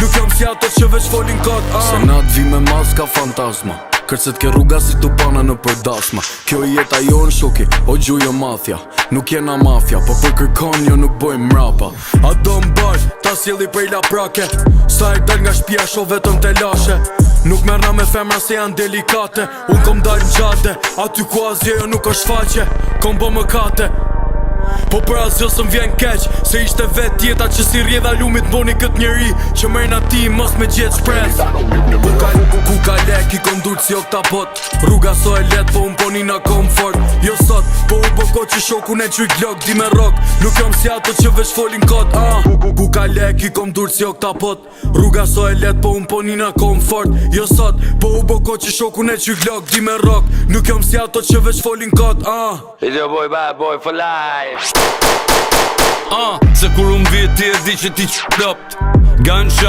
Nuk jam si ato që veç folin kot Se nat vi me maska fantasma, kërcet ke rruga si tu pana në përdasma. Kjo jeta jo në shoki, o gjujo mafja. Nuk jena mafja, po për kërkon jo nuk bojmë mrapa. A do m'bar, ta sjeli prej la prake. Sa e dal nga shpia sho vetëm te lashe. Nuk merna me femra se janë delikate. Unë kom dal n'gjate, aty ku asgjë nuk është faqe. Kom bo mëkate, po për asgjë sëm vjen keq. Se ishte vet jeta që si rjedha lumit mboni kët njeri që mërna ti mos me gjet shpres. Ku ka lek i kom dur si oktapot. Rruga so e let po unë poni na komfort. Jo sot, po u boko që shoku ne qyk lok di me rock. Nuk jom si ato që veç folin kot Ku ka lek i kom dur si oktapot. Rruga so e let po unë poni na komfort. Jo sot, po u boko që shoku ne qyk lok di me rock. Nuk jom si ato që veç folin kot It's your boy, bad boy for life. Se kur unë vje ti e di që ti qëplopt Gunshot